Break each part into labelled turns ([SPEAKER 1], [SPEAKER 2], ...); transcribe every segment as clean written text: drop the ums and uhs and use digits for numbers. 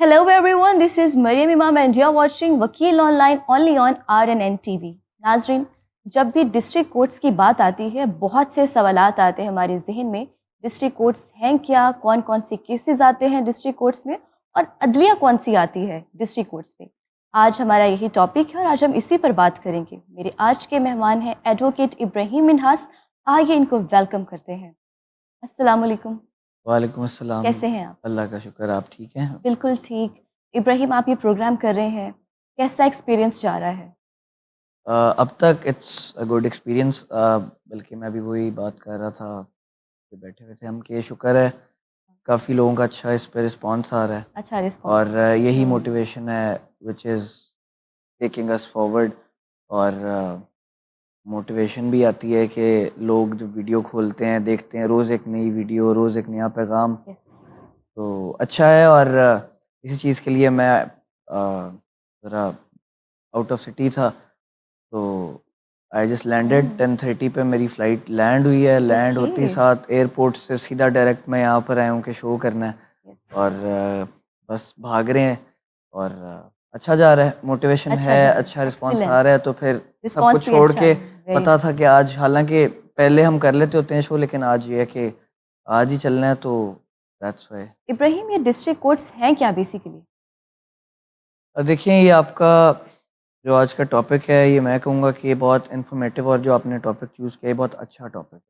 [SPEAKER 1] Hello everyone, this is Mariam Imam and you're watching वकील online only on RNN TV। नाजरीन, जब भी district courts की बात आती है बहुत से सवालात आते हैं हमारे जहन में। डिस्ट्रिक्ट कोर्ट्स हैं क्या, कौन कौन से केसेस आते हैं डिस्ट्रिक्ट कोर्ट्स में और अदलिया कौन सी आती है डिस्ट्रिक्ट कोर्ट्स में। आज हमारा यही टॉपिक है और आज हम इसी पर बात करेंगे। मेरे आज के मेहमान हैं एडवोकेट इब्राहिम मिन्हास। आइए इनको वेलकम करते हैं। अस्सलाम वालेकुम।
[SPEAKER 2] वालेकुम अस्सलाम।
[SPEAKER 1] कैसे हैं आप?
[SPEAKER 2] अल्लाह का शुक्र, आप ठीक हैं?
[SPEAKER 1] बिल्कुल ठीक। इब्राहिम, आप ये प्रोग्राम कर रहे हैं, कैसा एक्सपीरियंस जा रहा है?
[SPEAKER 2] अब तक इट्स अ गुड एक्सपीरियंस। बल्कि मैं भी वही बात कर रहा था कि बैठे हुए थे हम कि शुक्र है काफ़ी लोगों का अच्छा इस पे रिस्पांस आ रहा है
[SPEAKER 1] अच्छा रिस्पॉन्स।
[SPEAKER 2] और यही मोटिवेशन है which is taking us forward. और मोटिवेशन भी आती है कि लोग जब वीडियो खोलते हैं, देखते हैं रोज़ एक नई वीडियो, रोज़ एक नया पैगाम,
[SPEAKER 1] यस।
[SPEAKER 2] तो अच्छा है। और इसी चीज़ के लिए मैं ज़रा आउट ऑफ सिटी था, तो आई जस्ट लैंडेड 10:30 पे मेरी फ़्लाइट लैंड हुई है। लैंड होते ही
[SPEAKER 1] ओके।
[SPEAKER 2] साथ एयरपोर्ट से सीधा डायरेक्ट मैं यहाँ पर आया हूँ कि शो करना है
[SPEAKER 1] यस।
[SPEAKER 2] और बस भाग रहे हैं और अच्छा जा रहा है, मोटिवेशन
[SPEAKER 1] अच्छा
[SPEAKER 2] है,
[SPEAKER 1] जा रहा है,
[SPEAKER 2] अच्छा रिस्पॉन्स आ
[SPEAKER 1] एक्सीलेंट।
[SPEAKER 2] रहा है। तो फिर सब
[SPEAKER 1] रिस्पॉन्स
[SPEAKER 2] कुछ
[SPEAKER 1] भी
[SPEAKER 2] छोड़
[SPEAKER 1] अच्छा
[SPEAKER 2] के
[SPEAKER 1] है, वेरी
[SPEAKER 2] पता
[SPEAKER 1] नाइस।
[SPEAKER 2] था कि आज, हालांकि पहले हम कर लेते होते हैं शो, लेकिन आज ये है कि आज ही चलना है, तो दैट्स वाई।
[SPEAKER 1] इब्राहिम, ये डिस्ट्रिक्ट कोर्ट्स हैं क्या बेसिकली?
[SPEAKER 2] देखिए, ये आपका जो आज का टॉपिक है, ये मैं कहूँगा कि ये बहुत इन्फॉर्मेटिव, और जो आपने टॉपिक चूज़ किया है बहुत अच्छा टॉपिक है।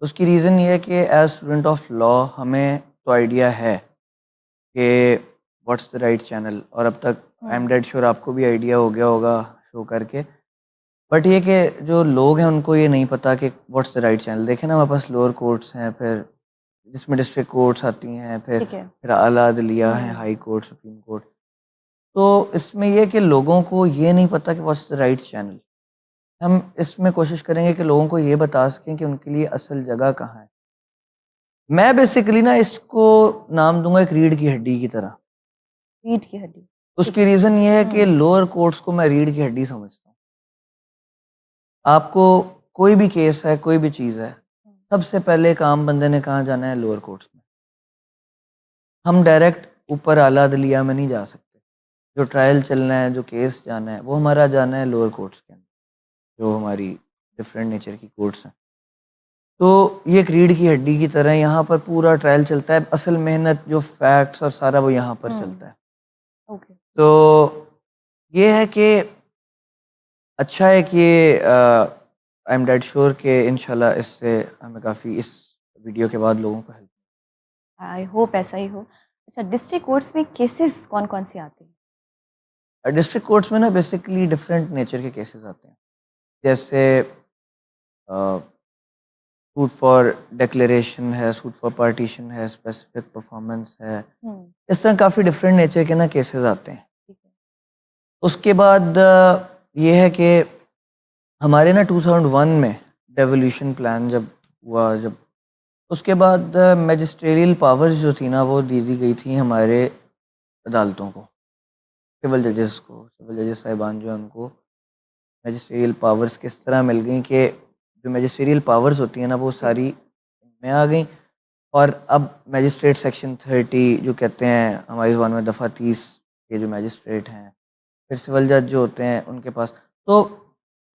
[SPEAKER 2] उसकी रीज़न ये है कि एज स्टूडेंट ऑफ लॉ हमें तो आइडिया है कि व्हाट्स द राइट चैनल, और अब तक आई एम डेड श्योर आपको भी आइडिया हो गया होगा शो करके। बट ये कि जो लोग हैं उनको ये नहीं पता कि व्हाट्स द राइट चैनल। देखें ना, हमारे पास लोअर कोर्ट्स हैं, फिर जिसमें डिस्ट्रिक्ट कोर्ट्स आती हैं,
[SPEAKER 1] ठीक है।
[SPEAKER 2] फिर आला अदलिया है, हाई कोर्ट, सुप्रीम कोर्ट। तो इसमें यह कि लोगों को ये नहीं पता कि व्हाट्स द राइट चैनल। हम इसमें कोशिश करेंगे कि लोगों को ये बता सकें कि उनके लिए असल जगह कहाँ है। मैं बेसिकली ना इसको नाम दूंगा एक रीढ़ की हड्डी की तरह।
[SPEAKER 1] रीढ़ की हड्डी। ठीक
[SPEAKER 2] उसकी
[SPEAKER 1] है।
[SPEAKER 2] रीज़न ये है कि लोअर कोर्ट्स को मैं रीढ़ की हड्डी समझता हूँ। आपको कोई भी केस है, कोई भी चीज़ है, सबसे पहले काम बंदे ने कहाँ जाना है? लोअर कोर्ट्स में। हम डायरेक्ट ऊपर आला अदलिया में नहीं जा सकते। जो ट्रायल चलना है, जो केस जाना है, वो हमारा जाना है लोअर कोर्ट्स के अंदर, जो हमारी डिफरेंट नेचर की कोर्ट्स हैं। तो ये एक रीढ़ की हड्डी की तरह यहाँ पर पूरा ट्रायल चलता है। असल मेहनत, जो फैक्ट्स और सारा, वो यहाँ पर चलता है।
[SPEAKER 1] ओके।
[SPEAKER 2] तो ये है कि अच्छा है कि आई एम डेड श्योर कि इंशाल्लाह इससे हमें काफ़ी, इस वीडियो के बाद, लोगों को हेल्प।
[SPEAKER 1] आई होप ऐसा ही हो। अच्छा, डिस्ट्रिक्ट कोर्ट्स में केसेस कौन कौन से आते हैं?
[SPEAKER 2] डिस्ट्रिक्ट कोर्ट्स में ना बेसिकली डिफरेंट नेचर के केसेस आते हैं। जैसे सूट फॉर डिक्लेरेशन है, सूट फॉर पार्टीशन है, स्पेसिफिक परफॉर्मेंस है। इस तरह काफ़ी डिफरेंट नेचर के ना केसेस आते हैं।
[SPEAKER 1] ठीक है।
[SPEAKER 2] उसके बाद ये है कि हमारे ना 2001 में डेवोल्यूशन प्लान जब हुआ, जब उसके बाद मैजिस्ट्रियल पावर्स जो थी ना, वो दी गई थी हमारे अदालतों को, सिविल जजेस को। सिविल जजेस साहिबान जो हैं उनको मैजिस्ट्रियल पावर्स किस तरह मिल गई कि जो मैजिस्ट्रियल पावर्स होती हैं ना, वो सारी में आ गई। और अब मैजिस्ट्रेट सेक्शन 30 जो कहते हैं, हमारी ज़बान में दफ़ा 30 के जो मैजिस्ट्रेट हैं, फिर सिविल जज जो होते हैं उनके पास। तो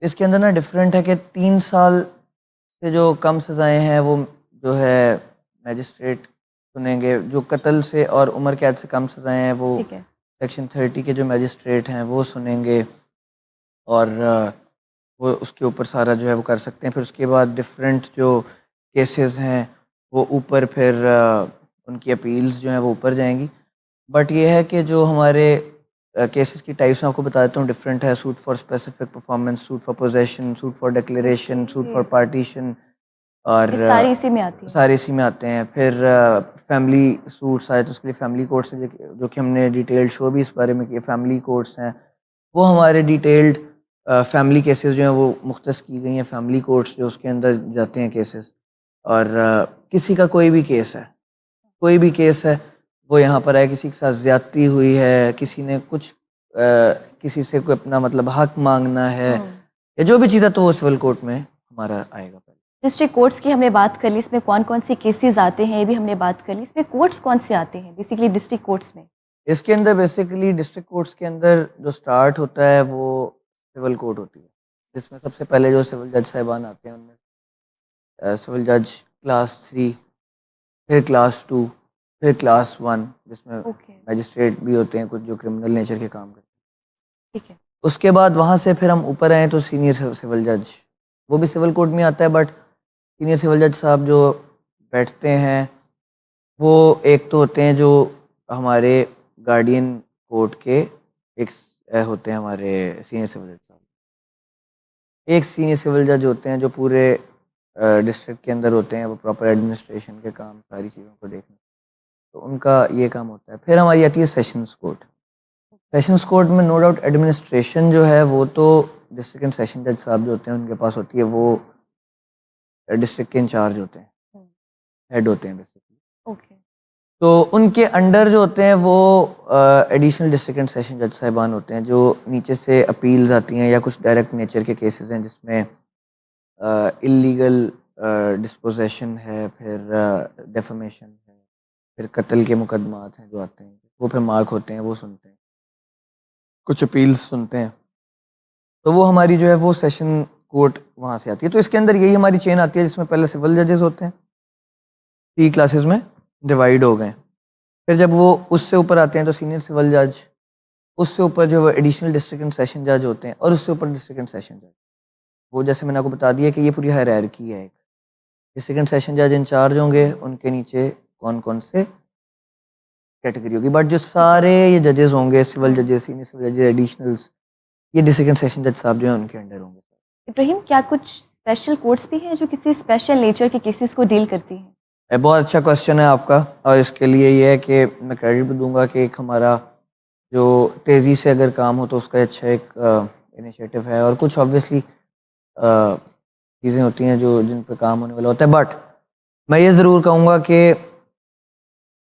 [SPEAKER 2] इसके अंदर ना डिफरेंट है कि 3 साल से जो कम सज़ाएं हैं वो जो है मैजिस्ट्रेट सुनेंगे। जो कत्ल से और उम्र कैद से कम सज़ाएं हैं वो
[SPEAKER 1] ठीक है।
[SPEAKER 2] सेक्शन 30 के जो मैजिस्ट्रेट हैं वो सुनेंगे, और वो उसके ऊपर सारा जो है वो कर सकते हैं। फिर उसके बाद डिफरेंट जो केसेस हैं वो ऊपर, फिर उनकी अपील्स जो हैं वो ऊपर जाएंगी। बट ये है कि जो हमारे केसेस की टाइप्स मैं आपको बता देता हूँ, डिफरेंट है। Suit for specific performance, suit for possession, suit for declaration, suit for
[SPEAKER 1] okay.
[SPEAKER 2] Partition, और
[SPEAKER 1] ये सारी इसी में आती है।
[SPEAKER 2] सारे इसी में आते हैं। फिर फैमिली सूट्स आए तो उसके लिए फैमिली कोर्ट्स हैं, जो कि हमने डिटेल्ड शो भी इस बारे में किया। फैमिली कोर्ट्स हैं वो हमारे डिटेल्ड फैमिली केसेस जो हैं वो मुख्तस की गई हैं फैमिली कोर्ट्स, जो उसके अंदर जाते हैं केसेस। और किसी का कोई भी केस है, कोई भी केस है, वो यहाँ पर है। किसी के साथ ज्यादती हुई है, किसी ने कुछ किसी से कोई अपना मतलब हक मांगना है, या जो भी चीज़ है, तो वो सिविल कोर्ट में हमारा आएगा पहले।
[SPEAKER 1] डिस्ट्रिक्ट कोर्ट्स की हमने बात कर ली, इसमें कौन कौन से केसेस आते हैं ये भी हमने बात कर ली। इसमें कोर्ट्स कौन से आते हैं बेसिकली डिस्ट्रिक्ट कोर्ट्स में?
[SPEAKER 2] इसके अंदर बेसिकली डिस्ट्रिक्ट कोर्ट्स के अंदर जो स्टार्ट होता है वो सिविल कोर्ट होती है, जिसमें सबसे पहले जो सिविल जज साहिबान आते हैं उनमें सिविल जज क्लास 3, फिर क्लास 2, फिर क्लास 1, जिसमें
[SPEAKER 1] ओके,
[SPEAKER 2] मैजिस्ट्रेट भी होते हैं कुछ जो क्रिमिनल नेचर के काम करते
[SPEAKER 1] ठीक है।
[SPEAKER 2] हैं। उसके बाद वहाँ से फिर हम ऊपर आए तो सीनियर सिविल जज, वो भी सिविल कोर्ट में आता है, बट सीनियर सिविल जज साहब जो बैठते हैं वो एक तो होते हैं जो हमारे गार्डियन कोर्ट के एक होते हैं हमारे सीनियर सिविल जज साहब, एक सीनियर सिविल जज होते हैं जो पूरे डिस्ट्रिक्ट के अंदर होते हैं, वो प्रॉपर एडमिनिस्ट्रेशन के काम सारी चीज़ों को देखने, तो उनका ये काम होता है। फिर हमारी आती है सेशंस कोर्ट। सेशंस कोर्ट में नो डाउट एडमिनिस्ट्रेशन जो है वो तो डिस्ट्रिक्ट एंड सेशन जज साहब जो होते हैं उनके पास होती है, वो डिस्ट्रिक्ट के इंचार्ज होते हैं, हेड होते हैं बेसिकली।
[SPEAKER 1] ओके,
[SPEAKER 2] तो उनके अंडर जो होते हैं वो एडिशनल डिस्ट्रिक्ट एंड सेशन जज साहिबान होते हैं, जो नीचे से अपील्स आती हैं या कुछ डायरेक्ट नेचर के केसेस हैं जिसमें इलीगल डिस्पोजेशन है, फिर डेफमेशन है, फिर कत्ल के मुकदमात हैं जो आते हैं, वो फिर मार्क होते हैं, वो सुनते हैं, कुछ अपील्स सुनते हैं, तो वो हमारी जो है वो सेशन कोर्ट वहाँ से आती है। तो इसके अंदर यही हमारी चेन आती है जिसमें पहले सिविल जजेस होते हैं, 3 क्लासेस में डिवाइड हो गए, फिर जब वो उससे ऊपर आते हैं तो सीनियर सिविल जज, उससे ऊपर जो वो एडिशनल डिस्ट्रिक्ट एंड सेशन जज होते हैं, और उससे ऊपर डिस्ट्रिक्ट एंड सेशन जज। वो जैसे मैंने आपको बता दिया कि ये पूरी हायरार्की है। एक डिस्ट्रिक्ट एंड सेशन जज इंचार्ज होंगे, उनके नीचे कौन कौन से कैटेगरी होगी, बट जो सारे ये जजेस होंगे, सिविल जजेस, सीनियर सिविल जजेस, एडिशनल्स, ये डिस्ट्रिक्ट एंड सेशन जज साहब जो है उनके अंडर होंगे।
[SPEAKER 1] इब्राहिम, क्या कुछ स्पेशल कोर्ट्स भी हैं जो किसी स्पेशल नेचर के केसेस को डील करती हैं?
[SPEAKER 2] बहुत अच्छा क्वेश्चन है आपका, और इसके लिए ये है कि मैं क्रेडिट भी दूंगा कि एक हमारा जो तेज़ी से अगर काम हो तो उसका अच्छा एक इनिशिएटिव है, और कुछ ऑब्वियसली चीज़ें होती हैं जो जिन पे काम होने वाला होता है, बट मैं ये ज़रूर कहूँगा कि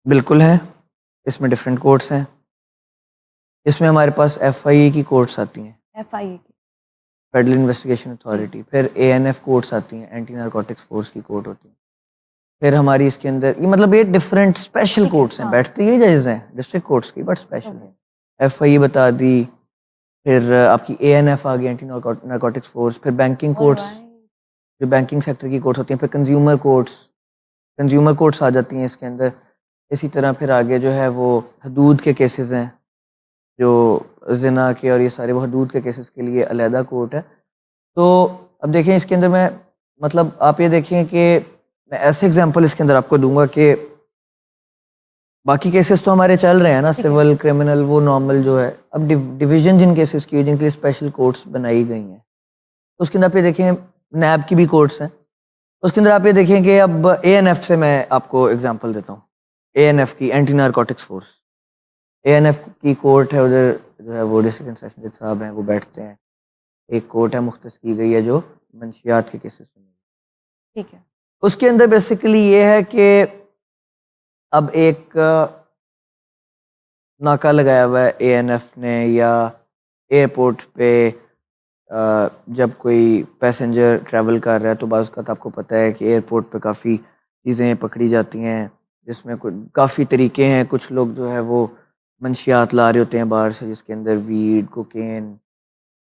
[SPEAKER 2] बिल्कुल है, इसमें डिफरेंट कोर्ट्स हैं। इसमें हमारे पास FIA की कोर्ट्स आती हैं,
[SPEAKER 1] FIA की,
[SPEAKER 2] फेडरल इन्वेस्टिगेशन अथॉरिटी, फिर ANF कोर्ट्स आती हैं, एंटी नारकोटिक्स फोर्स की कोर्ट होती है, फिर हमारी इसके अंदर ये मतलब ये डिफरेंट स्पेशल
[SPEAKER 1] ठीक है,
[SPEAKER 2] कोर्ट्स हैं,
[SPEAKER 1] हाँ।
[SPEAKER 2] बैठते ये जजेस हैं डिस्ट्रिक्ट कोर्ट्स की, बट स्पेशल
[SPEAKER 1] ओके,
[SPEAKER 2] है। FIA बता दी, फिर आपकी ANF आ गई, एंटी नारकोटिक्स फोर्स, फिर बैंकिंग कोर्ट्स
[SPEAKER 1] ऑलराइट,
[SPEAKER 2] जो बैंकिंग सेक्टर की कोर्ट्स होती हैं, फिर कंज्यूमर कोर्ट्स आ जाती हैं इसके अंदर। इसी तरह फिर आगे जो है वो हदूद के केसेस हैं, जो जिना के और ये सारे, वो हदूद के केसेस के लिए अलहदा कोर्ट है। तो अब देखें इसके अंदर मैं मतलब आप ये देखें कि मैं ऐसे एग्जांपल इसके अंदर आपको दूंगा कि बाकी केसेस तो हमारे चल रहे हैं ना, सिविल क्रिमिनल वो नॉर्मल जो है, अब डिवीजन जिन केसेस की जिनके लिए स्पेशल कोर्ट्स बनाई गई हैं, तो उसके अंदर आप ये देखें नैब की भी कोर्ट्स हैं, उसके अंदर आप ये देखें कि अब ANF से मैं आपको एग्जांपल देता हूँ, ANF की एंटी नारकोटिक्स फोर्स, ANF की कोर्ट है, उधर जो है वो डिस्ट्रिक्ट एंड सेशन जज साहब हैं, वो बैठते हैं। एक कोर्ट है मुख्तस की गई है जो मंशियात के केसेस में,
[SPEAKER 1] ठीक है,
[SPEAKER 2] उसके अंदर बेसिकली ये है कि अब एक नाका लगाया हुआ है ANF ने, या एयरपोर्ट पे जब कोई पैसेंजर ट्रैवल कर रहा है तो बाज़ का आपको पता है कि एयरपोर्ट पे काफ़ी चीज़ें पकड़ी जाती हैं, जिसमें काफ़ी तरीके हैं। कुछ लोग जो है वो मंशियात ला रहे होते हैं बाहर से, जिसके अंदर वीड, कोकेन,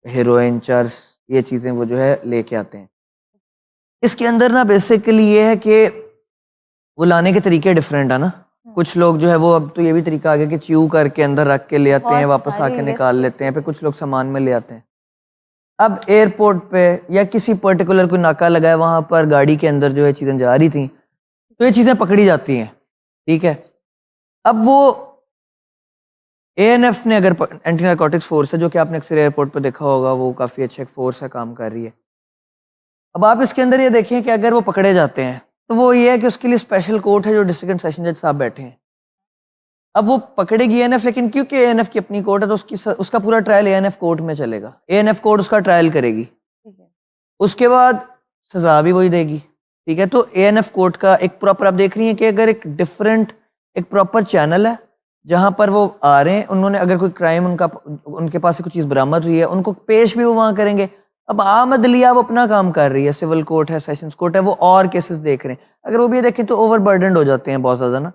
[SPEAKER 2] हेरोइन, चर्स, ये चीज़ें वो जो है लेके आते हैं। इसके अंदर ना बेसिकली ये है कि वो लाने के तरीके डिफरेंट है ना। कुछ लोग जो है वो अब तो ये भी तरीका आ गया कि च्यू करके अंदर रख के ले आते हैं,
[SPEAKER 1] बहुत
[SPEAKER 2] वापस
[SPEAKER 1] सारे,
[SPEAKER 2] आके
[SPEAKER 1] यस
[SPEAKER 2] निकाल
[SPEAKER 1] यस
[SPEAKER 2] लेते हैं,
[SPEAKER 1] यस
[SPEAKER 2] फिर
[SPEAKER 1] यस,
[SPEAKER 2] कुछ लोग सामान में ले आते हैं। अब एयरपोर्ट पे या किसी पर्टिकुलर कोई नाका लगा है, वहाँ पर गाड़ी के अंदर जो है चीज़ें जा रही थी, तो ये चीज़ें पकड़ी जाती हैं, ठीक है। अब वो ANF ने अगर एंटी नारकोटिक्स फोर्स है, जो कि आपने अक्सर एयरपोर्ट पे देखा होगा, वो काफ़ी अच्छा एक फोर्स है, काम कर रही है। अब आप इसके अंदर ये देखें कि अगर वो पकड़े जाते हैं तो वो ये है कि उसके लिए स्पेशल कोर्ट है जो डिस्ट्रिक्ट एंड सेशन जज साहब बैठे हैं। अब वो पकड़ेगी ANF, लेकिन क्योंकि ANF की अपनी कोर्ट है तो उसका पूरा ट्रायल ANF कोर्ट में चलेगा, ANF कोर्ट उसका ट्रायल करेगी,
[SPEAKER 1] ठीक है,
[SPEAKER 2] उसके बाद सजा भी वही देगी, ठीक है। तो ANF कोर्ट का एक प्रॉपर आप देख रही हैं कि अगर एक डिफरेंट एक प्रॉपर चैनल है जहाँ पर वो आ रहे हैं, उन्होंने अगर कोई क्राइम उनके पास से कोई चीज़ बरामद हुई है, उनको पेश भी वो वहाँ करेंगे। अब आम अदलिया वो अपना काम कर रही है, सिविल कोर्ट है, सेशंस कोर्ट है, वो और केसेस देख रहे हैं। अगर वो भी देखें तो ओवरबर्डनड हो जाते हैं बहुत ज़्यादा ना,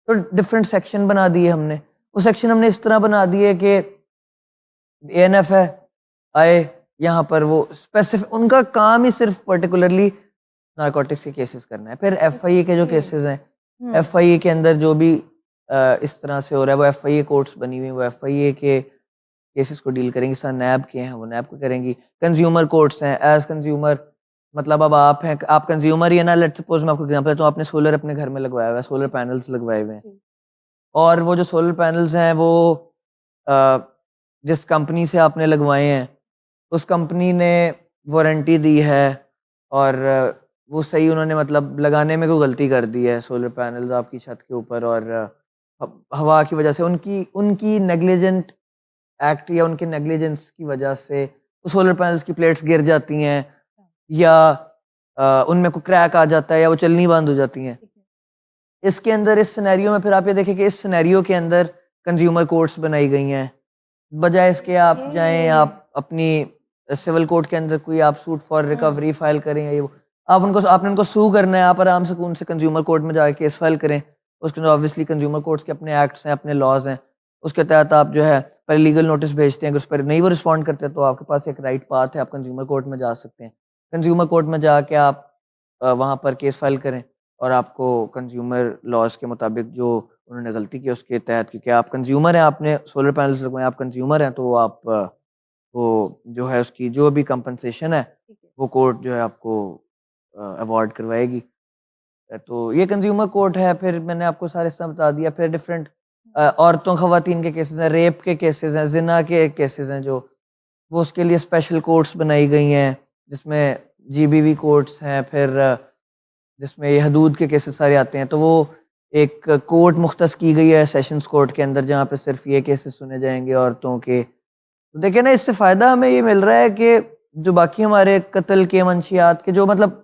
[SPEAKER 2] तो डिफरेंट सेक्शन बना दिए हमने, वो सेक्शन हमने इस तरह बना दिए कि एएनएफ है, आए यहाँ पर वो स्पेसिफिक उनका काम ही सिर्फ पर्टिकुलरली नारकोटिक्स के केसेस करना है। फिर एफआईए के जो केसेस हैं, एफआईए के अंदर जो भी इस तरह से हो रहा है वो एफआईए कोर्ट्स बनी हुई, वो एफआईए के केसेस को डील करेंगी। सर नैब के हैं वो नैब को करेंगी। कंज्यूमर कोर्ट्स हैं, एज कंज्यूमर मतलब अब आप हैं, आप कंज्यूमर ही है ना। लेट्स सपोज मैं आपको एग्जांपल देता हूँ, आपने सोलर अपने घर में लगवाया हुआ है, सोलर पैनल्स लगवाए हुए हैं, और वो जो सोलर पैनल्स हैं वो अ, जिस कंपनी से आपने लगवाए हैं उस कंपनी ने वारंटी दी है, और वो सही उन्होंने मतलब लगाने में कोई गलती कर दी है सोलर पैनल्स आपकी छत के ऊपर, और हवा की वजह से उनकी उनकी नेग्लिजेंट एक्ट या उनके नेग्लिजेंस की वजह से वो सोलर पैनल्स की प्लेट्स गिर जाती हैं, या उनमें कोई क्रैक आ जाता है, या वो चलनी बंद हो जाती हैं। इसके अंदर इस सिनेरियो में फिर आप ये देखें कि इस सिनेरियो के अंदर कंज्यूमर कोर्ट्स बनाई गई हैं, बजाय इसके आप जाएं आप अपनी सिविल कोर्ट के अंदर कोई आप सूट फॉर रिकवरी फाइल करें, या ये वो आपने उनको सू करना है, आप आराम से उनसे कंज्यूमर कोर्ट में जाके केस फाइल करें। उसके अंदर ऑब्वियसली कंज्यूमर कोर्ट्स के अपने एक्ट्स हैं, अपने लॉज हैं, उसके तहत आप जो है पहले लीगल नोटिस भेजते हैं, अगर उस पर नहीं वो रिस्पॉन्ड करते तो आपके पास एक राइट पाथ है, आप कंज्यूमर कोर्ट में जा सकते हैं। कंज्यूमर कोर्ट में जाके आप वहाँ पर केस फाइल करें, और आपको कंज्यूमर लॉज के मुताबिक जो उन्होंने गलती की उसके तहत, क्योंकि आप कंज्यूमर हैं, आपने सोलर पैनल्स लगवाए, आप कंज्यूमर हैं, तो आप वो जो है उसकी जो भी कंपनसेशन है वो कोर्ट जो है आपको अवॉर्ड करवाएगी। तो ये कंज्यूमर कोर्ट है। फिर मैंने आपको सारे सब बता दिया। फिर डिफरेंट औरतों खवातीन के केसेस हैं, रेप के केसेस हैं, जिना के केसेस हैं, जो वो उसके लिए स्पेशल कोर्ट्स बनाई गई हैं, जिसमें जीबीवी कोर्ट्स हैं, फिर जिसमें ये हदूद के केसेस सारे आते हैं। तो वो एक कोर्ट मुख्तस की गई है सेशंस कोर्ट के अंदर, जहाँ पे सिर्फ ये केसेस सुने जाएंगे औरतों के। तो देखिए ना, इससे फ़ायदा हमें ये मिल रहा है कि जो बाकी हमारे कत्ल के मंशियात के जो मतलब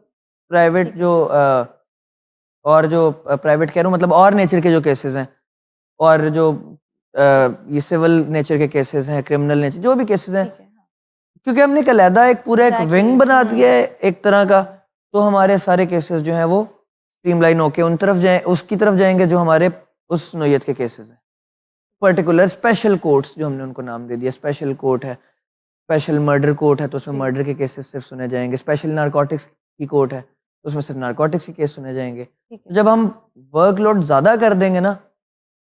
[SPEAKER 2] प्राइवेट जो और जो प्राइवेट कह रहा हूँ मतलब और नेचर के जो केसेस हैं, और जो ये सिविल नेचर के केसेस हैं, क्रिमिनल नेचर जो भी केसेस हैं, क्योंकि हमने एक अलहदा एक पूरा एक विंग बना दिया है एक तरह का, तो हमारे सारे केसेस जो हैं वो स्ट्रीमलाइन होके उन तरफ जाए उसकी तरफ जाएंगे जो हमारे उस नोयत के केसेस हैं। पर्टिकुलर स्पेशल कोर्ट्स जो हमने उनको नाम दे दिया, स्पेशल कोर्ट है, स्पेशल मर्डर कोर्ट है, तो उसमें मर्डर के केसेस सिर्फ सुने जाएंगे। स्पेशल नारकोटिक्स की कोर्ट है, तो उसमें सिर्फ नारकोटिक्स के केस सुने जाएंगे। तो जब हम वर्कलोड ज़्यादा कर देंगे ना,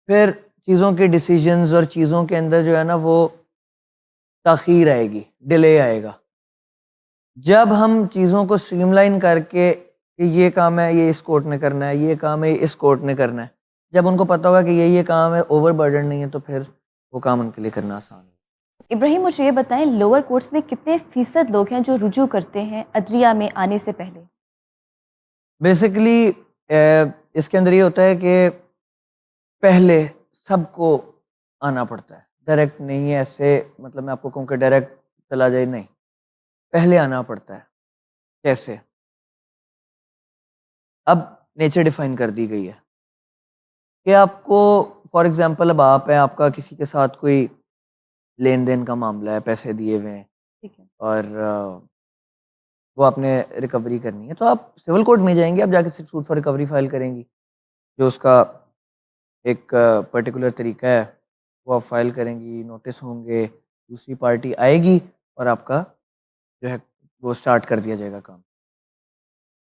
[SPEAKER 2] फिर चीज़ों के डिसीजंस और चीज़ों के अंदर जो है ना वो ताख़ीर आएगी, डिले आएगा। जब हम चीज़ों को स्ट्रीमलाइन करके कि ये काम है ये इस कोर्ट ने करना है, ये काम है इस कोर्ट ने करना है, जब उनको पता होगा कि ये काम है, ओवर बर्डन नहीं है, तो फिर वो काम उनके लिए करना आसान है।
[SPEAKER 1] इब्राहिम, मुझे ये बताएं, लोअर कोर्ट्स में कितने फ़ीसद लोग हैं जो रुजू करते हैं अदलिया में आने से पहले?
[SPEAKER 2] बेसिकली इसके अंदर ये होता है कि पहले सबको आना पड़ता है, डायरेक्ट नहीं है ऐसे, मतलब मैं आपको कहूँ कि डायरेक्ट चला जाए, नहीं, पहले आना पड़ता है। कैसे? अब नेचर डिफाइन कर दी गई है कि आपको फॉर एग्जांपल अब आप हैं, आपका किसी के साथ कोई लेन देन का मामला है, पैसे दिए हुए हैं,
[SPEAKER 1] ठीक है।
[SPEAKER 2] और वो आपने रिकवरी करनी है, तो आप सिविल कोर्ट में जाएंगे, आप जाके सूट फॉर रिकवरी फाइल करेंगी, जो उसका एक पर्टिकुलर तरीका है वो आप फाइल करेंगी, नोटिस होंगे, दूसरी पार्टी आएगी और आपका जो है वो स्टार्ट कर दिया जाएगा काम।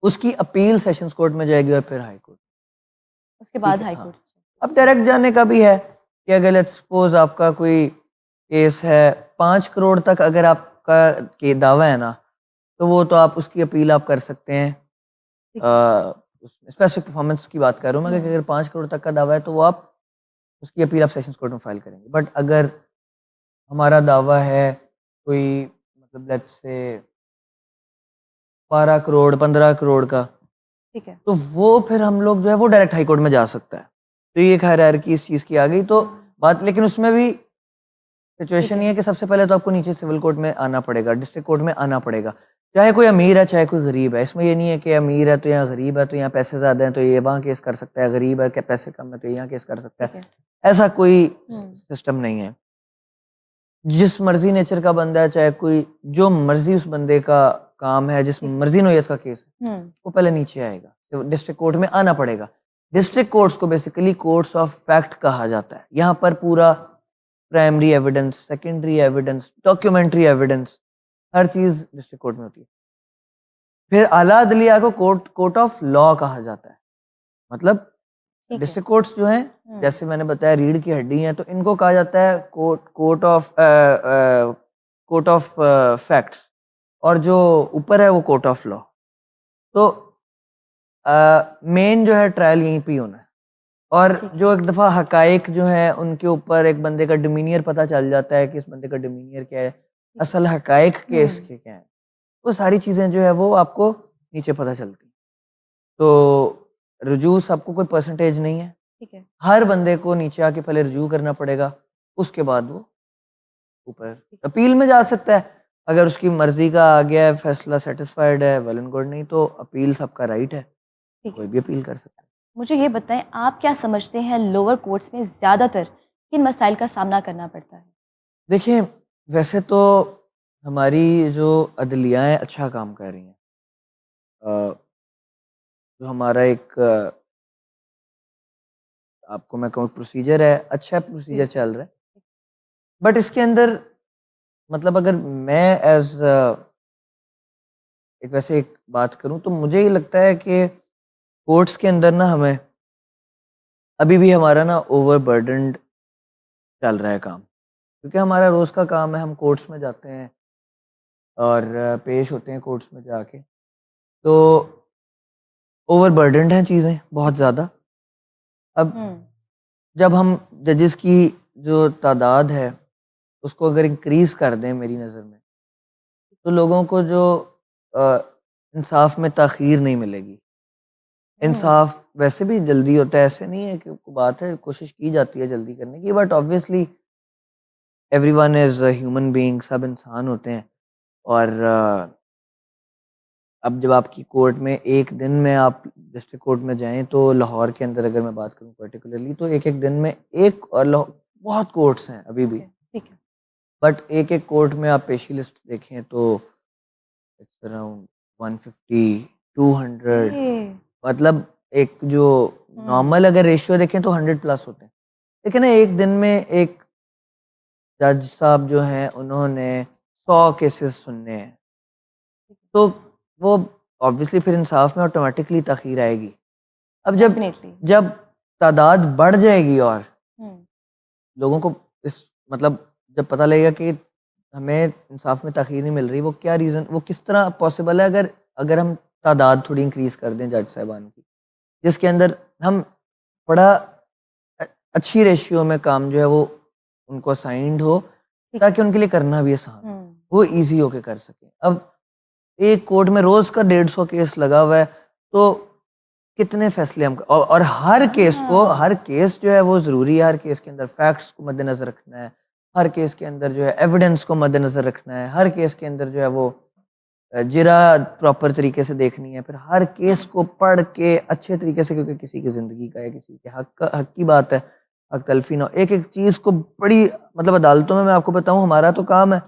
[SPEAKER 2] उसकी अपील सेशंस कोर्ट में जाएगी और फिर हाई कोर्ट।
[SPEAKER 1] उसके बाद
[SPEAKER 2] ठीक है,
[SPEAKER 1] हाई
[SPEAKER 2] हाँ।
[SPEAKER 1] कोर्ट।
[SPEAKER 2] अब डायरेक्ट जाने का भी है कि अगर लेट्स सपोज आपका कोई केस है 5 करोड़ तक अगर आपका के दावा है ना, तो वो तो आप उसकी अपील आप कर सकते हैं। स्पेसिफिक परफॉर्मेंस की बात कर रहा हूँ मैं, कि अगर 5 करोड़ तक का दावा है तो वो आप उसकी अपील आप सेशंस कोर्ट में फाइल करेंगे। बट अगर हमारा दावा है कोई मतलब लेट्स से 12 करोड़ 15 करोड़ का,
[SPEAKER 1] ठीक है।
[SPEAKER 2] तो वो फिर हम लोग जो है वो डायरेक्ट हाई कोर्ट में जा सकता है। तो ये एक हायरार्की इस चीज़ की आ गई तो बात, लेकिन उसमें भी सिचुएशन ये है कि सबसे पहले तो आपको नीचे सिविल कोर्ट में आना पड़ेगा, डिस्ट्रिक्ट कोर्ट में आना पड़ेगा, चाहे कोई अमीर है चाहे कोई गरीब है। इसमें ये नहीं है कि अमीर है तो यहाँ गरीब है, तो यहाँ पैसे ज़्यादा हैं तो ये वहाँ केस कर सकता है, गरीब है कि पैसे कम है तो यहाँ केस कर सकता है, ऐसा कोई सिस्टम नहीं है। जिस मर्जी नेचर का बंदा है, चाहे कोई जो मर्जी उस बंदे का काम है, जिस मर्जी नोयत का केस है, वो पहले नीचे आएगा, तो डिस्ट्रिक्ट कोर्ट में आना पड़ेगा। डिस्ट्रिक्ट कोर्ट्स को बेसिकली कोर्ट्स ऑफ फैक्ट कहा जाता है। यहाँ पर पूरा primary evidence, secondary evidence, documentary evidence, हर चीज़ डिस्ट्रिक्ट कोर्ट में होती है। फिर आला अदलिया को कोर्ट ऑफ लॉ कहा जाता है। मतलब
[SPEAKER 1] ठीक है।
[SPEAKER 2] डिस्ट्रिक्ट कोर्ट्स जो हैं, जैसे मैंने बताया रीढ़ की हड्डी हैं, तो इनको कहा जाता है कोर्ट ऑफ फैक्ट्स, और जो ऊपर है वो कोर्ट ऑफ लॉ। तो मेन जो है ट्रायल यहीं पे ही होना है। और
[SPEAKER 1] ठीक है।
[SPEAKER 2] जो एक दफ़ा हकाइक जो है उनके ऊपर एक बंदे का डिमीनियर पता चल जाता है कि इस बंदे का डिमीनियर क्या है, असल हकाइक केस के क्या है, वो सारी चीज़ें जो है वो आपको नीचे पता चलती हैं। तो रुजू सबको कोई परसेंटेज नहीं है,
[SPEAKER 1] ठीक है।
[SPEAKER 2] हर बंदे को नीचे आके पहले रुजू करना पड़ेगा, उसके बाद वो ऊपर अपील में जा सकता है। अगर उसकी मर्जी का आ गया है, फैसला सेटिस्फाइड है, वेल एंड गुड, नहीं तो अपील सबका राइट है,
[SPEAKER 1] ठीक
[SPEAKER 2] कोई
[SPEAKER 1] है।
[SPEAKER 2] भी अपील कर सकता है।
[SPEAKER 1] मुझे ये बताएं, आप क्या समझते हैं लोअर कोर्ट्स में ज़्यादातर किन मसाइल का सामना करना पड़ता है?
[SPEAKER 2] देखिए, वैसे तो हमारी जो अदलियाएँ अच्छा काम कर रही हैं। जो हमारा एक आपको मैं कहूँ प्रोसीजर है, अच्छा प्रोसीजर
[SPEAKER 1] जी।
[SPEAKER 2] चल रहा है। बट इसके अंदर मतलब अगर मैं एज़ एक वैसे एक बात करूँ तो मुझे ये लगता है कि कोर्ट्स के अंदर ना हमें अभी भी हमारा ना ओवरबर्डन्ड चल रहा है काम। क्योंकि हमारा रोज़ का काम है, हम कोर्ट्स में जाते हैं और पेश होते हैं कोर्ट्स में जाके। तो ओवरबर्डन्ड हैं चीज़ें बहुत ज़्यादा। अब
[SPEAKER 1] हुँ।
[SPEAKER 2] जब हम जजेस की जो तादाद है, उसको अगर इंक्रीज़ कर दें मेरी नज़र में, तो लोगों को जो अ, इंसाफ में ताख़ीर नहीं मिलेगी।
[SPEAKER 1] हुँ।
[SPEAKER 2] इंसाफ वैसे भी जल्दी होता है, ऐसे नहीं है कि बात है, कोशिश की जाती है जल्दी करने की, but obviously everyone is a human being, सब इंसान होते हैं। और अब जब आपकी कोर्ट में एक दिन में आप डिस्ट्रिक्ट कोर्ट में जाएँ, तो लाहौर के अंदर अगर मैं बात करूँ पर्टिकुलरली, तो एक-एक दिन में एक और बहुत कोर्ट्स हैं अभी भी।
[SPEAKER 1] ठीक है।
[SPEAKER 2] बट एक-एक कोर्ट में आप पेशी लिस्ट देखें तो इट्स अराउंड 150, 200,
[SPEAKER 1] ये
[SPEAKER 2] मतलब एक जो
[SPEAKER 1] हुँ।
[SPEAKER 2] नॉर्मल अगर रेशियो देखें तो 100 प्लस होते हैं। लेकिन ना एक दिन में एक जज साहब जो हैं उन्होंने 100 केसेस सुनने हैं। तो वो ऑब्वियसली फिर इंसाफ में ऑटोमेटिकली ताख़ीर आएगी। अब जब
[SPEAKER 1] डेफ़िनिटली।
[SPEAKER 2] जब तादाद बढ़ जाएगी और
[SPEAKER 1] हुँ।
[SPEAKER 2] लोगों को इस मतलब जब पता लगेगा कि हमें इंसाफ में ताख़ीर नहीं मिल रही, वो क्या रीज़न, वो किस तरह पॉसिबल है अगर अगर हम तादाद थोड़ी इंक्रीज़ कर दें जज साहिबान की, जिसके अंदर हम बड़ा अ, अच्छी रेशियो में काम जो है वो उनको असाइन्ड हो,
[SPEAKER 1] ठीक है।
[SPEAKER 2] ताकि उनके लिए करना भी आसान हो,
[SPEAKER 1] हुँ।
[SPEAKER 2] वो ईज़ी होके कर सकें। अब एक कोर्ट में रोज़ का 150 केस लगा हुआ है, तो कितने फैसले हम और हर
[SPEAKER 1] हाँ।
[SPEAKER 2] केस जो है वो ज़रूरी है, हर केस के अंदर फैक्ट्स को मद्देनज़र रखना है, हर केस के अंदर जो है एविडेंस को मद्देनज़र रखना है, हर केस के अंदर जो है वो जिरा प्रॉपर तरीके से देखनी है, फिर हर केस को पढ़ के अच्छे तरीके से, क्योंकि किसी की ज़िंदगी का है, किसी के हक की बात है, हक तलफ़ी ना हो। एक-एक चीज़ को बड़ी मतलब अदालतों में मैं आपको बताऊँ, हमारा तो काम है,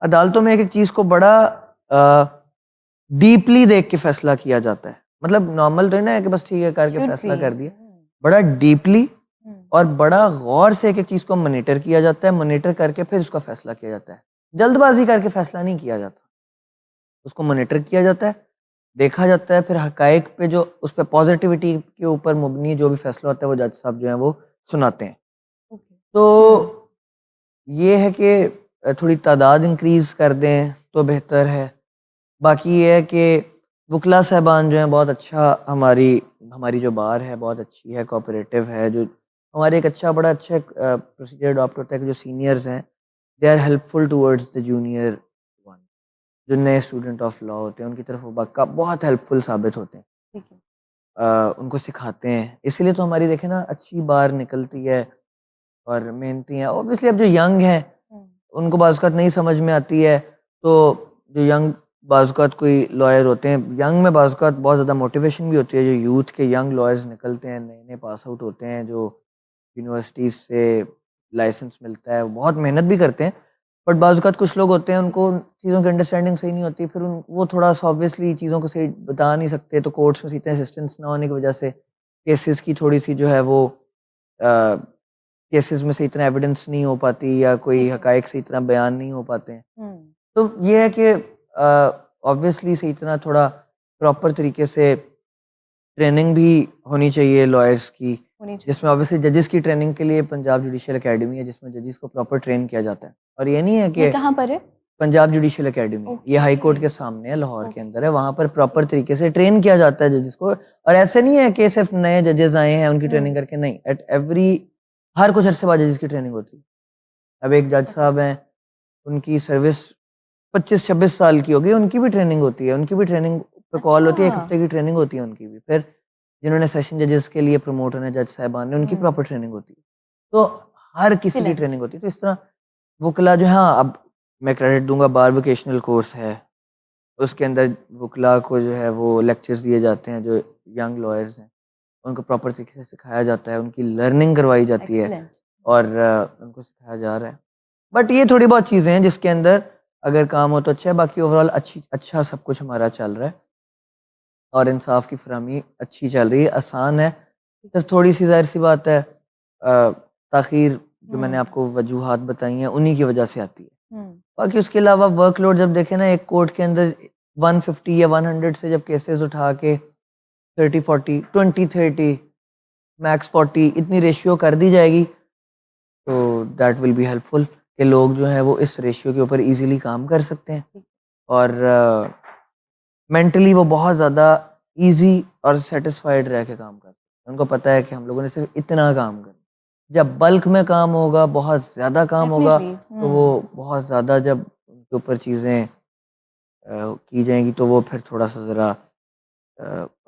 [SPEAKER 2] अदालतों में एक-एक चीज़ को बड़ा डीपली देख के फैसला किया जाता है। मतलब नॉर्मल तो है ना कि बस ठीक है करके
[SPEAKER 1] शुड
[SPEAKER 2] फैसला
[SPEAKER 1] बी।
[SPEAKER 2] कर दिया। बड़ा डीपली
[SPEAKER 1] हुँ।
[SPEAKER 2] और बड़ा गौर से एक-एक चीज़ को मॉनिटर किया जाता है, मॉनिटर करके फिर उसका फैसला किया जाता है। जल्दबाज़ी करके फैसला नहीं किया जाता। उसको मॉनिटर किया जाता है, देखा जाता है, फिर हकाइक पे जो उस पे पॉज़िटिविटी के ऊपर मबनी जो भी फैसला होता है वो जज साहब जो हैं वो सुनाते हैं।
[SPEAKER 1] ओके। हुँ।
[SPEAKER 2] तो ये है कि थोड़ी तादाद इंक्रीज़ कर दें तो बेहतर है। बाकी ये है कि वकील साहबान जो हैं बहुत अच्छा, हमारी हमारी जो बार है बहुत अच्छी है, कोऑपरेटिव है, जो हमारे एक अच्छा बड़ा अच्छा एक प्रोसीजर अडॉप्ट होता है कि जो सीनियर्स हैं they are helpful towards the junior one. जो नए स्टूडेंट ऑफ लॉ होते हैं उनकी तरफ वो बका बहुत हेल्पफुल साबित होते हैं।
[SPEAKER 1] ठीक है।
[SPEAKER 2] उनको सिखाते हैं, इसीलिए तो हमारी देखें ना अच्छी बार निकलती है और मेहनती हैं। ऑब्वियसली अब जो यंग हैं
[SPEAKER 1] हुँ।
[SPEAKER 2] उनको बाज़ औक़ात नहीं समझ में आती है, तो जो यंग बाज़ औक़ात कोई लॉयर होते हैं, यंग में बाज़ औक़ात बहुत ज़्यादा मोटिवेशन भी होती है, जो यूथ के यंग लॉयर्स निकलते हैं, नए-नए पास आउट होते हैं, जो यूनिवर्सिटीज़ से लाइसेंस मिलता है, वो बहुत मेहनत भी करते हैं। बट बाज़ औक़ात कुछ लोग होते हैं, उनको चीज़ों की अंडरस्टैंडिंग सही नहीं होती, फिर उन वो थोड़ा-सा ऑब्वियसली चीज़ों को सही बता नहीं सकते, तो कोर्ट्स में इतने असिस्टेंस ना होने की वजह से केसेस की थोड़ी सी जो है वो केसेस में से इतना एविडेंस नहीं हो पाती या कोई
[SPEAKER 1] ठीक है।
[SPEAKER 2] हकायक से इतना बयान नहीं हो पाते हैं।
[SPEAKER 1] हम्म,
[SPEAKER 2] तो ये है कि ऑब्वियसली से इतना थोड़ा प्रॉपर तरीके से ट्रेनिंग भी होनी चाहिए लॉयर्स की,
[SPEAKER 1] होनी चाहिए।
[SPEAKER 2] जिसमें ऑब्वियसली जजेस की ट्रेनिंग के लिए पंजाब जुडिशियल एकेडमी है, जिसमें जजेस को प्रॉपर ट्रेन किया जाता है। और ये नहीं है
[SPEAKER 1] ये
[SPEAKER 2] कि
[SPEAKER 1] कहाँ पर है?
[SPEAKER 2] पंजाब जुडिशियल एकेडमी, ये हाई कोर्ट के
[SPEAKER 1] ओके।
[SPEAKER 2] सामने है, लाहौर के
[SPEAKER 1] ओके।
[SPEAKER 2] अंदर है। वहाँ पर प्रॉपर तरीके से ट्रेन किया जाता है जजेस को। और ऐसे नहीं है कि सिर्फ नए जजेस आए हैं उनकी ट्रेनिंग करके, नहीं, एट एवरी हर कुछ अरसे बाद जजेस की ट्रेनिंग होती है। अब एक जज
[SPEAKER 1] ओके।
[SPEAKER 2] साहब हैं, उनकी सर्विस 25-26 साल की हो गई, उनकी भी ट्रेनिंग होती है, उनकी भी ट्रेनिंग पे कॉल होती है, 1
[SPEAKER 1] अच्छा।
[SPEAKER 2] हफ्ते की ट्रेनिंग होती है उनकी भी। फिर जिन्होंने सेशन जजेस के लिए प्रमोट होना जज साहिबान ने, उनकी प्रॉपर ट्रेनिंग होती है। तो हर किसी की
[SPEAKER 1] एक्सीलेंट।
[SPEAKER 2] ट्रेनिंग होती है। तो इस तरह वकला जो है, हाँ, अब मैं क्रेडिट दूंगा, बार वोकेशनल कोर्स है, उसके अंदर वकला को जो है वो लेक्चर्स दिए जाते हैं, जो यंग लॉयर्स हैं उनको प्रॉपर तरीके से सिखाया जाता है, उनकी लर्निंग करवाई जाती है
[SPEAKER 1] एक्सीलेंट।
[SPEAKER 2] और उनको सिखाया जा रहा है। बट ये थोड़ी बहुत चीज़ें हैं जिसके अंदर अगर काम हो तो अच्छा है, बाकी ओवरऑल अच्छा सब कुछ हमारा चल रहा है और इंसाफ की फरहमी अच्छी चल रही है, आसान है। सिर्फ थोड़ी सी जाहिर सी बात है, ताख़ीर जो मैंने आपको वजूहात बताई हैं उन्हीं की वजह से आती है। बाकी उसके अलावा वर्कलोड जब देखें ना, एक कोर्ट के अंदर 150 या 100 से जब केसेस उठा के 30-40, 20-30, मैक्स 40 इतनी रेशियो कर दी जाएगी तो दैट विल बी हेल्पफुल कि लोग जो हैं वो इस रेशियो के ऊपर इजीली काम कर सकते हैं और मेंटली वो बहुत ज़्यादा इजी और सेटिस्फाइड रह के काम करते हैं। उनको पता है कि हम लोगों ने सिर्फ इतना काम करना। जब बल्क में काम होगा, बहुत ज़्यादा काम होगा,
[SPEAKER 1] डेफिनेटली।
[SPEAKER 2] तो वो बहुत ज़्यादा जब उनके ऊपर चीज़ें की जाएंगी तो वो फिर थोड़ा सा ज़रा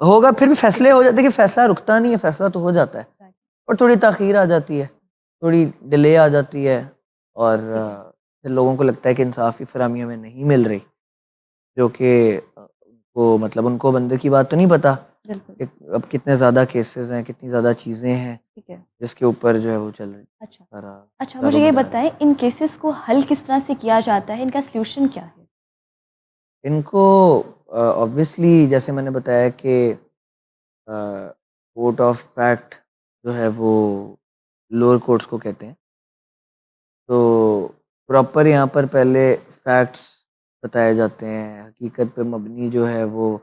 [SPEAKER 2] होगा, फिर भी फैसले हो जाते हैं कि फैसला रुकता नहीं है, फैसला तो हो जाता है और थोड़ी ताख़ीर आ जाती है, थोड़ी डिले आ जाती है और फिर लोगों को लगता है कि इंसाफ की फरहमी हमें नहीं मिल रही, जो कि उनको मतलब उनको बंदे की बात तो नहीं पता
[SPEAKER 1] बिल्कुल।
[SPEAKER 2] कि अब कितने ज़्यादा केसेस हैं, कितनी ज़्यादा चीज़ें हैं
[SPEAKER 1] ठीक है।
[SPEAKER 2] जिसके ऊपर जो है वो चल रही
[SPEAKER 1] अच्छा।
[SPEAKER 2] सारा
[SPEAKER 1] अच्छा, मुझे ये
[SPEAKER 2] दारोमदार है।
[SPEAKER 1] बताएं, इन केसेस को हल किस तरह से किया जाता है? इनका सॉल्यूशन क्या है?
[SPEAKER 2] इनको ऑब्वियसली जैसे मैंने बताया कि कोर्ट ऑफ फैक्ट जो है वो लोअर कोर्ट्स को कहते हैं। तो प्रॉपर यहाँ पर पहले फैक्ट्स बताए जाते हैं, हकीकत पे मबनी जो है वो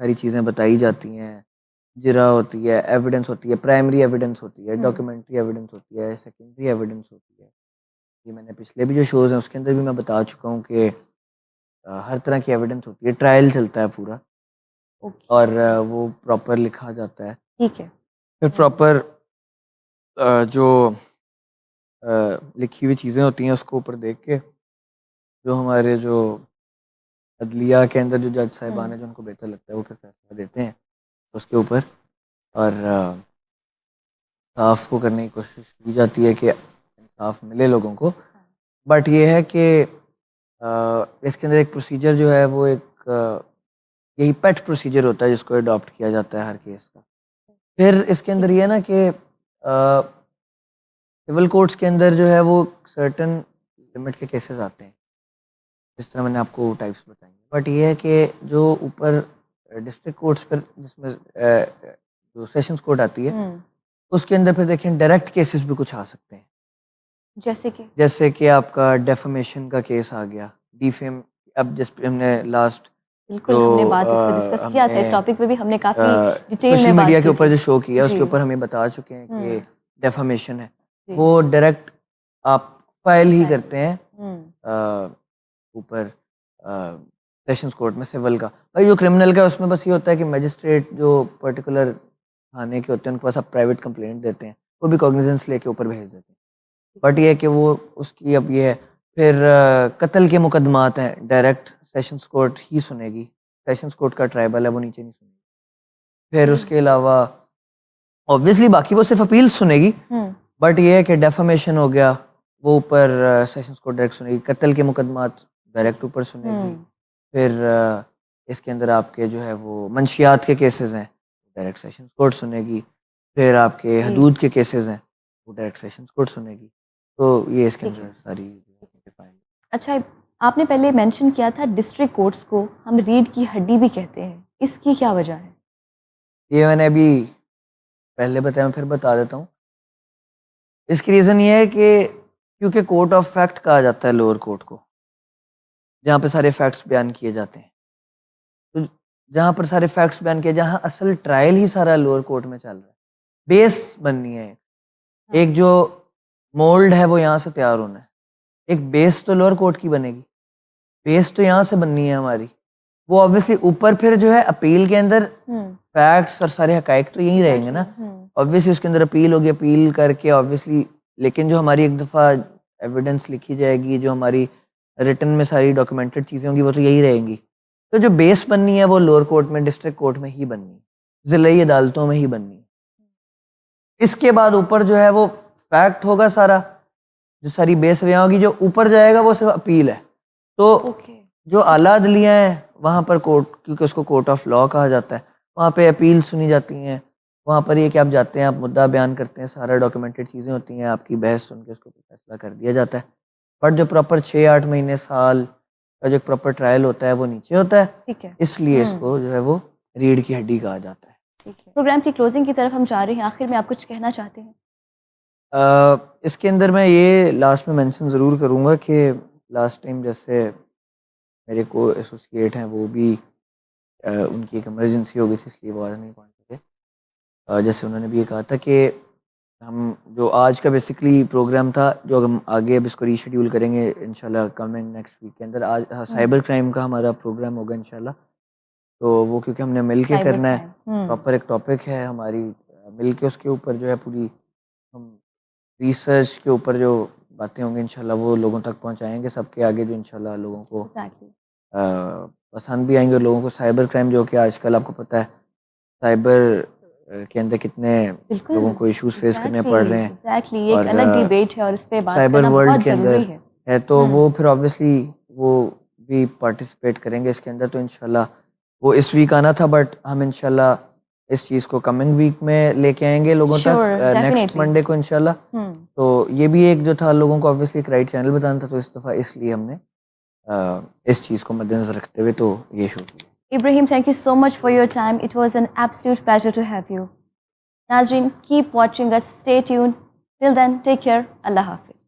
[SPEAKER 2] सारी चीज़ें बताई जाती हैं, जिरा होती है, एविडेंस होती है, प्राइमरी एविडेंस होती है, डॉक्यूमेंट्री एविडेंस होती है, सेकेंडरी एविडेंस होती है। ये मैंने पिछले भी जो शोज़ हैं उसके अंदर भी मैं बता चुका हूँ कि हर तरह की एविडेंस होती है, ट्रायल चलता है पूरा
[SPEAKER 1] ओके।
[SPEAKER 2] और वो प्रॉपर लिखा जाता है।
[SPEAKER 1] ठीक है।
[SPEAKER 2] फिर प्रॉपर जो लिखी हुई चीज़ें होती हैं उसको ऊपर देख के जो हमारे जो अदलिया के अंदर जो जज साहिबान हैं, जो उनको बेहतर लगता है वो फिर फैसला देते हैं उसके ऊपर और इंसाफ को करने की कोशिश की जाती है कि इंसाफ मिले लोगों को। बट ये है कि इसके अंदर एक प्रोसीजर जो है वो एक यही पेट प्रोसीजर होता है जिसको अडॉप्ट किया जाता है हर केस का। फिर इसके अंदर ये है ना कि सिविल कोर्ट्स के अंदर जो है वो सर्टन लिमिट के केसेस आते हैं, जिस तरह मैंने आपको टाइप्स बताई। बट ये है कि जो ऊपर डिस्ट्रिक्ट कोर्ट्स पर जिसमें जो सेशंस कोर्ट आती है उसके अंदर फिर देखें डायरेक्ट केसेस भी कुछ आ सकते हैं,
[SPEAKER 1] जैसे कि?
[SPEAKER 2] जैसे कि आपका डेफमेशन का केस आ गया, डिफेम। अब जिस पे हमने लास्ट
[SPEAKER 1] बिल्कुल,
[SPEAKER 2] जो
[SPEAKER 1] हमने बात इस पे डिस्कस किया था, इस टॉपिक पे भी हमने काफ़ी डिटेल
[SPEAKER 2] सोशल
[SPEAKER 1] में बात
[SPEAKER 2] मीडिया के
[SPEAKER 1] की
[SPEAKER 2] ऊपर
[SPEAKER 1] थी।
[SPEAKER 2] जो शो किया
[SPEAKER 1] जी।
[SPEAKER 2] उसके ऊपर हम ये बता चुके हैं कि डेफमेशन है
[SPEAKER 1] जी।
[SPEAKER 2] वो डायरेक्ट आप फाइल ही
[SPEAKER 1] फाइल।
[SPEAKER 2] करते हैं ऊपर सेशंस कोर्ट में सिविल का। भाई जो क्रिमिनल का है उसमें बस ये होता है कि मजिस्ट्रेट जो पर्टिकुलर थाने के होते हैं उनके पास आप प्राइवेट कंप्लेंट देते हैं, वो भी कॉग्निजेंस लेके ऊपर भेज देते हैं। बट ये है कि वो उसकी अब ये है। फिर कत्ल के मुकदमात हैं, डायरेक्ट सेशंस कोर्ट ही सुनेगी, सेशंस कोर्ट का ट्राइबल है वो नीचे नहीं सुनेगी। फिर उसके अलावा ऑब्वियसली बाकी वो सिर्फ अपील सुनेगी, बट ये है कि डेफामेशन हो गया वो ऊपर सेशंस कोर्ट डायरेक्ट सुनेगी, कत्ल के मुकदमात डायरेक्ट ऊपर सुनेगी। फिर इसके अंदर आपके जो है वो मंशियात के केसेस हैं डायरेक्ट सेशंस कोर्ट सुनेगी। फिर आपके हदूद के केसेस हैं वो डायरेक्ट सेशंस कोर्ट सुनेगी। तो ये इसके
[SPEAKER 1] ठीक है।
[SPEAKER 2] अंदर सारी डिफाइन।
[SPEAKER 1] अच्छा, आपने पहले मेंशन किया था डिस्ट्रिक्ट कोर्ट्स को हम रीढ़ की हड्डी भी कहते हैं, इसकी क्या वजह है?
[SPEAKER 2] ये मैंने अभी पहले बताया, मैं फिर बता देता हूँ। इसकी रीज़न ये है कि क्योंकि कोर्ट ऑफ फैक्ट कहा जाता है लोअर कोर्ट को, जहाँ पे सारे फैक्ट्स बयान किए जाते हैं। तो जहाँ पर सारे फैक्ट्स बयान किए, जहाँ असल ट्रायल ही सारा लोअर कोर्ट में चल रहा है, बेस बननी है। एक जो मोल्ड है वो यहाँ से तैयार होना है, एक बेस तो लोअर कोर्ट की बनेगी, बेस तो यहाँ से बननी है हमारी। वो ऑब्वियसली ऊपर फिर जो है अपील के अंदर फैक्ट्स और सारे हकाइक तो यही रहेंगे ना। ऑब्वियसली उसके अंदर अपील होगी, अपील करके ऑब्वियसली, लेकिन जो हमारी एक दफ़ा एविडेंस लिखी जाएगी, जो हमारी रिटन में सारी डॉक्यूमेंटेड चीज़ें होंगी, वो तो यही रहेंगी। तो जो बेस बननी है वो लोअर कोर्ट में, डिस्ट्रिक्ट कोर्ट में ही बननी है, ज़िलाई अदालतों में ही बननी है। इसके बाद ऊपर जो है वो फैक्ट होगा सारा, जो सारी बेस यहाँ होगी, जो ऊपर जाएगा वो सिर्फ अपील है। तो जो आला अदलिया है वहाँ पर कोर्ट, क्योंकि उसको कोर्ट ऑफ लॉ कहा जाता है, वहाँ पे अपील सुनी जाती हैं। वहाँ पर ये कि आप जाते हैं, आप मुद्दा बयान करते हैं, सारा डॉक्यूमेंटेड चीज़ें होती हैं, आपकी बहस सुन के उसको फैसला कर दिया जाता है। बट जो प्रॉपर 6-8 महीने साल का जो प्रॉपर ट्रायल होता है वो नीचे होता है।
[SPEAKER 1] ठीक है,
[SPEAKER 2] इसलिए इसको जो है वो रीढ़ की हड्डी कहा जाता है।
[SPEAKER 1] ठीक है। प्रोग्राम की क्लोजिंग की तरफ हम जा रहे हैं, आखिर में आप कुछ कहना चाहते हैं?
[SPEAKER 2] इसके अंदर मैं ये लास्ट में मेंशन ज़रूर करूँगा कि लास्ट टाइम जैसे मेरे को एसोसिएट हैं, वो भी उनकी एक इमरजेंसी हो गई थी, इसलिए वो आज नहीं पहुँच सके। जैसे उन्होंने भी ये कहा था कि हम जो आज का बेसिकली प्रोग्राम था, जो हम आगे अब इसको रीशेड्यूल करेंगे इंशाल्लाह कमिंग नेक्स्ट वीक के अंदर, आज साइबर क्राइम का हमारा प्रोग्राम होगा इंशाल्लाह। तो वो क्योंकि हमने मिल के करना है, प्रॉपर एक टॉपिक है हमारी, मिल के उसके ऊपर जो है पूरी हम रिसर्च के ऊपर जो बातें होंगी इंशाल्लाह वो लोगों तक पहुंचाएंगे सबके आगे, जो इंशाल्लाह लोगों को पसंद भी आएंगे। और लोगों को साइबर क्राइम, जो कि आजकल आपको पता है साइबर के अंदर कितने लोगों को इश्यूज फेस करने पड़ रहे हैं।
[SPEAKER 1] ये एक अलग डिबेट है और इस पे बात
[SPEAKER 2] साइबर
[SPEAKER 1] करना
[SPEAKER 2] वर्ल्ड
[SPEAKER 1] बहुत
[SPEAKER 2] के अंदर
[SPEAKER 1] ज़रूरी है।
[SPEAKER 2] तो वो फिर ऑब्वियसली वो भी पार्टिसिपेट करेंगे इसके अंदर। तो इंशाल्लाह वो इस वीक आना था, बट हम इंशाल्लाह इस चीज़ को कमिंग वीक में लेके आएंगे लोगों तक, नेक्स्ट मंडे को इंशाल्लाह। तो ये भी एक जो था, लोगों को ऑब्वियसली एक राइट चैनल बताना था, तो इस दफ़ा इसलिए हमने इस चीज़ को मद्देनजर रखते हुए तो ये शो किया।
[SPEAKER 1] Ibrahim, thank you so much for your time. It was an absolute pleasure to have you. Nazreen, keep watching us. Stay tuned. Till then, take care. Allah Hafiz.